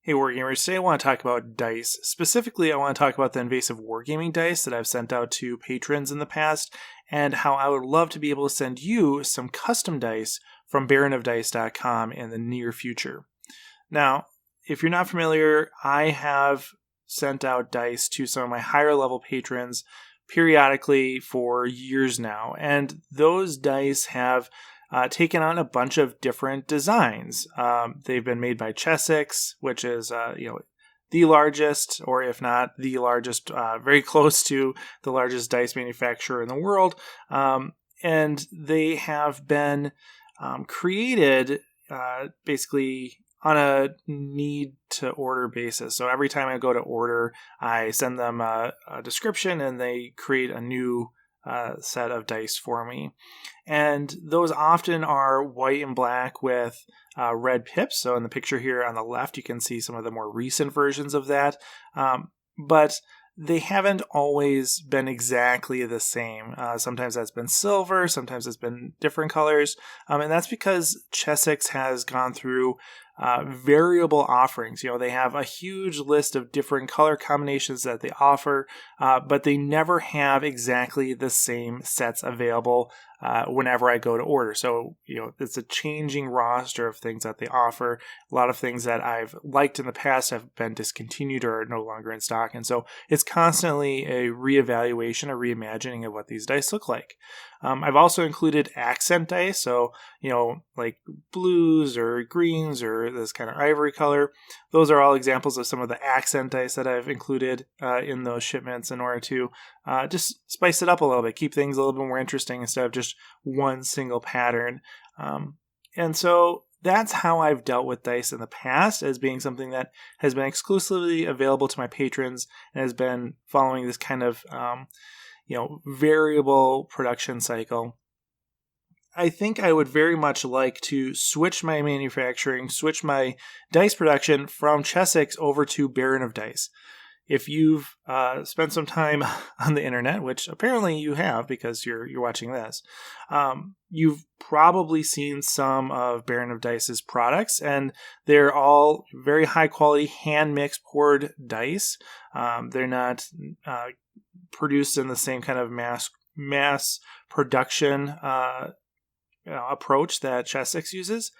Hey Wargamers, today I want to talk about dice. Specifically, I want to talk about the invasive Wargaming dice that I've sent out to patrons in the past, and how I would love to be able to send you some custom dice from baronofdice.com in the near future. Now, if you're not familiar, I have sent out dice to some of my higher level patrons periodically for years now, and those dice have taken on a bunch of different designs. They've been made by Chessex, which is the largest, or if not the largest, very close to the largest dice manufacturer in the world. And they have been created basically on a need-to-order basis. So every time I go to order, I send them a description, and they create a new set of dice for me. And those often are white and black with red pips. So in the picture here on the left, you can see some of the more recent versions of that. But they haven't always been exactly the same. Sometimes that's been silver, sometimes it's been different colors. And that's because Chessex has gone through variable offerings. They have a huge list of different color combinations that they offer, but they never have exactly the same sets available whenever I go to order. So, it's a changing roster of things that they offer. A lot of things that I've liked in the past have been discontinued or are no longer in stock. And so it's constantly a reevaluation, a reimagining of what these dice look like. I've also included accent dice. So, like blues or greens or this kind of ivory color. Those are all examples of some of the accent dice that I've included in those shipments in order to just spice it up a little bit, keep things a little bit more interesting instead of just one single pattern. And so that's how I've dealt with dice in the past, as being something that has been exclusively available to my patrons and has been following this kind of variable production cycle. I think I would very much like to switch my manufacturing, switch my dice production from Chessex over to Baron of Dice. If you've spent some time on the internet, which apparently you have because you're watching this, you've probably seen some of Baron of Dice's products, and they're all very high quality hand-mixed poured dice. They're not produced in the same kind of mass production approach that Chessex uses.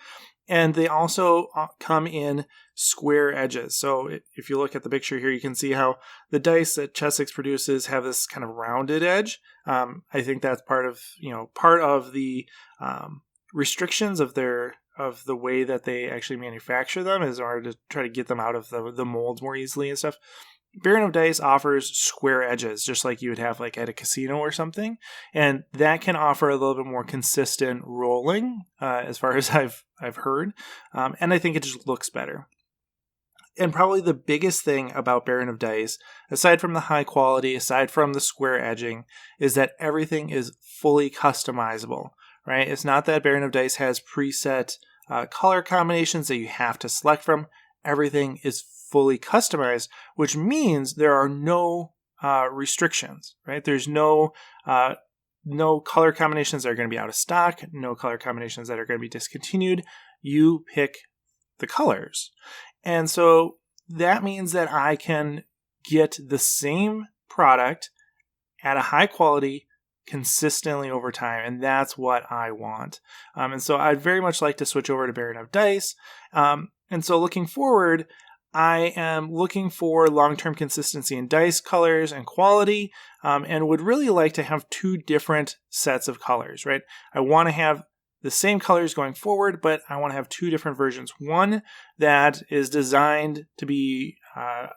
And they also come in square edges. So if you look at the picture here, you can see how the dice that Chessex produces have this kind of rounded edge. I think that's part of the restrictions of the way that they actually manufacture them, is in order to try to get them out of the molds more easily and stuff. Baron of Dice offers square edges, just like you would have like at a casino or something, and that can offer a little bit more consistent rolling, as far as I've heard, and I think it just looks better. And probably the biggest thing about Baron of Dice, aside from the high quality, aside from the square edging, is that everything is fully customizable, right? It's not that Baron of Dice has preset color combinations that you have to select from. Everything is fully customized, which means there are no restrictions, right? There's no color combinations that are going to be out of stock, no color combinations that are going to be discontinued. You pick the colors. And so that means that I can get the same product at a high quality consistently over time, and that's what I want. And so I'd very much like to switch over to Baron of Dice. And so looking forward, I am looking for long-term consistency in dice colors and quality, and would really like to have two different sets of colors, right? I want to have the same colors going forward, but I want to have two different versions. One that is designed to be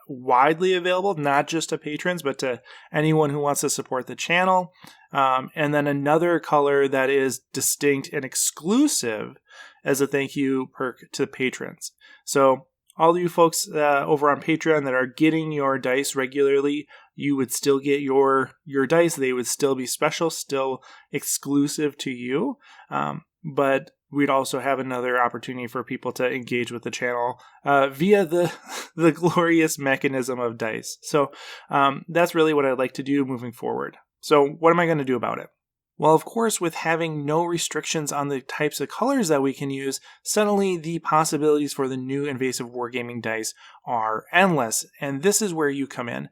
widely available, not just to patrons, but to anyone who wants to support the channel. And then another color that is distinct and exclusive as a thank you perk to patrons. So all of you folks over on Patreon that are getting your dice regularly, you would still get your dice. They would still be special, still exclusive to you. But we'd also have another opportunity for people to engage with the channel via the glorious mechanism of dice. So that's really what I'd like to do moving forward. So what am I going to do about it? Well, of course, with having no restrictions on the types of colors that we can use, suddenly the possibilities for the new invasive wargaming dice are endless. And this is where you come in.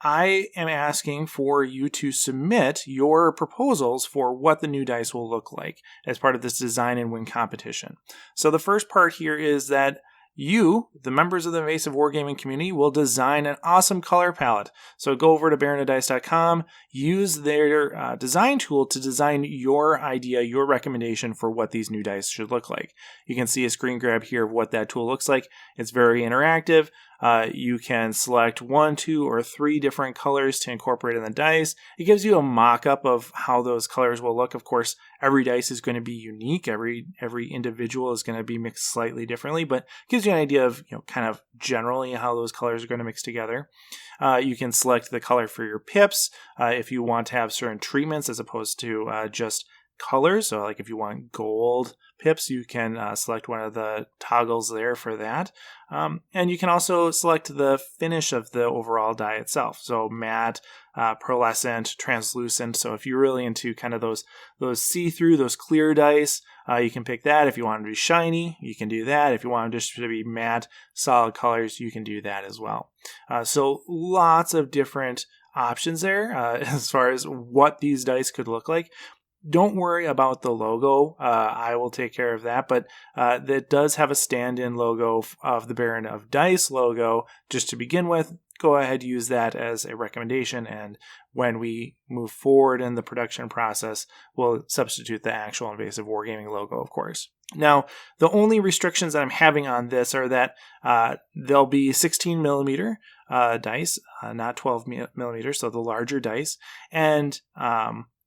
I am asking for you to submit your proposals for what the new dice will look like as part of this design and win competition. So the first part here is that you, the members of the Invasive Wargaming community, will design an awesome color palette. So go over to baronofdice.com, use their design tool to design your idea, your recommendation for what these new dice should look like. You can see a screen grab here of what that tool looks like. It's very interactive. You can select 1, 2, or 3 different colors to incorporate in the dice. It gives you a mock-up of how those colors will look. Of course, every dice is going to be unique. Every individual is going to be mixed slightly differently, but it gives you an idea of, kind of generally how those colors are going to mix together. You can select the color for your pips if you want to have certain treatments as opposed to just colors. So like if you want gold pips, you can select one of the toggles there for that. And you can also select the finish of the overall die itself. So matte, pearlescent, translucent. So if you're really into kind of those see-through, those clear dice, you can pick that. If you want them to be shiny, you can do that. If you want them just to be matte, solid colors, you can do that as well. So lots of different options there as far as what these dice could look like. Don't worry about the logo. I will take care of that. But that does have a stand-in logo of the Baron of Dice logo just to begin with. Go ahead, use that as a recommendation. And when we move forward in the production process, we'll substitute the actual Invasive Wargaming logo, of course. Now, the only restrictions that I'm having on this are that there'll be 16 millimeter dice, not 12 millimeters, so the larger dice. And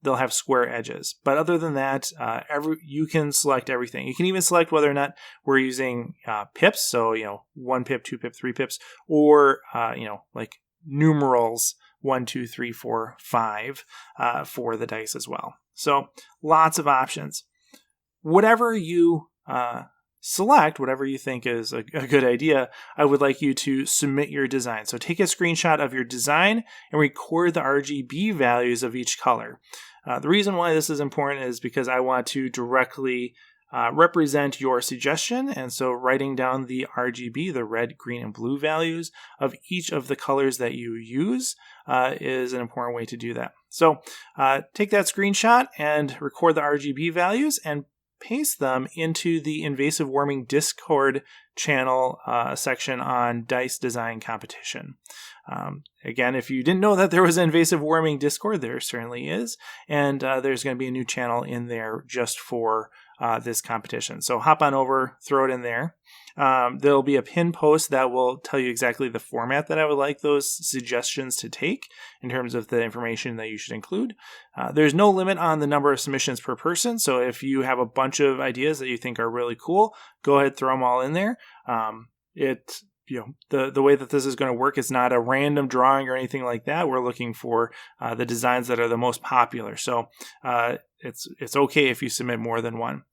they'll have square edges. But other than that, you can select everything. You can even select whether or not we're using pips, so 1 pip, 2 pip, 3 pips, or like numerals 1, 2, 3, 4, 5 for the dice as well. So lots of options. Whatever you select, whatever you think is a good idea, I would like you to submit your design. So take a screenshot of your design and record the RGB values of each color. The reason why this is important is because I want to directly represent your suggestion, and so writing down the RGB, the red, green, and blue values of each of the colors that you use is an important way to do that. So take that screenshot and record the RGB values and paste them into the Invasive Warming Discord channel section on Dice Design Competition. Again, if you didn't know that there was an Invasive Warming Discord, there certainly is, and there's going to be a new channel in there just for this competition. So hop on over, throw it in there. There'll be a pin post that will tell you exactly the format that I would like those suggestions to take in terms of the information that you should include. There's no limit on the number of submissions per person, so if you have a bunch of ideas that you think are really cool, go ahead, throw them all in there. The way that this is going to work is not a random drawing or anything like that. We're looking for the designs that are the most popular. So it's okay if you submit more than one.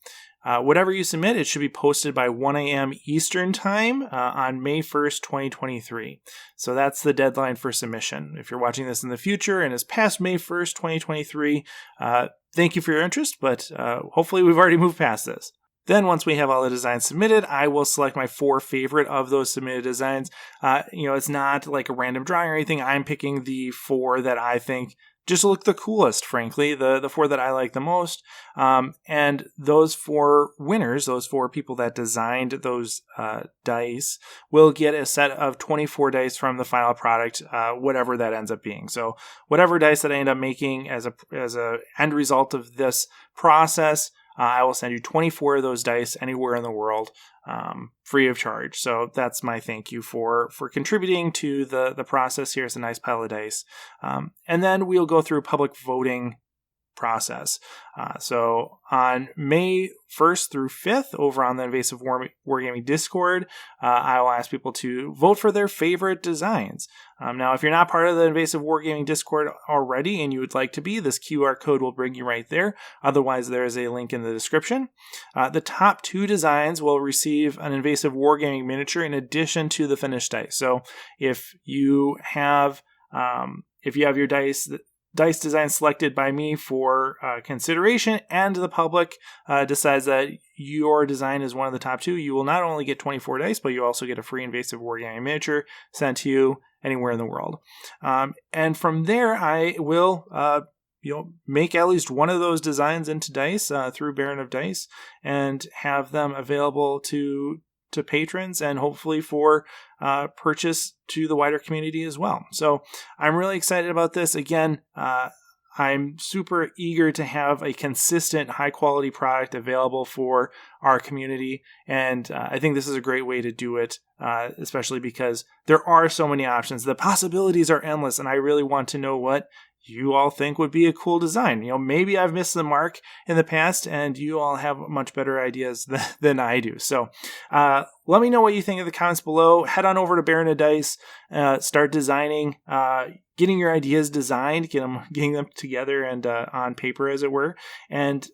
Whatever you submit, it should be posted by 1 a.m. Eastern Time on May 1st, 2023. So that's the deadline for submission. If you're watching this in the future and it's past May 1st, 2023, thank you for your interest, but hopefully we've already moved past this. Then once we have all the designs submitted, I will select my 4 favorite of those submitted designs. It's not like a random drawing or anything. I'm picking the 4 that I think just look the coolest, frankly, the 4 that I like the most. And those 4 winners, those 4 people that designed those dice, will get a set of 24 dice from the final product, whatever that ends up being. So whatever dice that I end up making as a end result of this process, I will send you 24 of those dice anywhere in the world, free of charge. So that's my thank you for contributing to the process. Here's a nice pile of dice. And then we'll go through a public voting process. So on May 1st through 5th, over on the Invasive Wargaming Discord, I will ask people to vote for their favorite designs. Now, if you're not part of the Invasive Wargaming Discord already and you would like to be, this QR code will bring you right there. Otherwise, there is a link in the description. The top 2 designs will receive an Invasive Wargaming miniature in addition to the finished dice. So if you have your dice dice design selected by me for consideration and the public decides that your design is one of the top 2, you will not only get 24 dice, but you also get a free invasive wargaming miniature sent to you anywhere in the world. And from there, I will make at least one of those designs into dice through Baron of Dice and have them available to patrons and hopefully for purchase to the wider community as well. So I'm really excited about this. Again, I'm super eager to have a consistent high quality product available for our community. And I think this is a great way to do it, especially because there are so many options. The possibilities are endless, and I really want to know what you all think would be a cool design. Maybe I've missed the mark in the past and you all have much better ideas than I do. So let me know what you think in the comments below. Head on over to Baron of Dice, start designing, getting your ideas designed, getting them together and on paper, as it were. And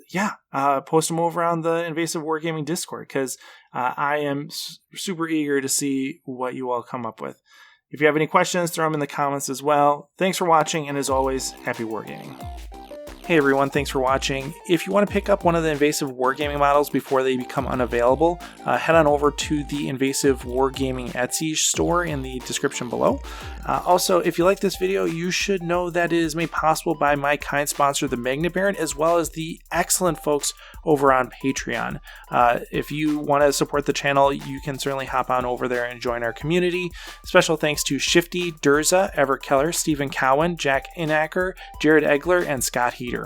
post them over on the Invasive Wargaming Discord, because I am super eager to see what you all come up with. If you have any questions, throw them in the comments as well. Thanks for watching, and as always, happy wargaming. Hey everyone, thanks for watching. If you want to pick up one of the Invasive Wargaming models before they become unavailable, head on over to the Invasive Wargaming Etsy store in the description below. Also, if you like this video, you should know that it is made possible by my kind sponsor, the Magnet Baron, as well as the excellent folks over on Patreon. If you want to support the channel, you can certainly hop on over there and join our community. Special thanks to Shifty, Durza, Everett Keller, Stephen Cowan, Jack Inacker, Jared Egler, and Scott Heater.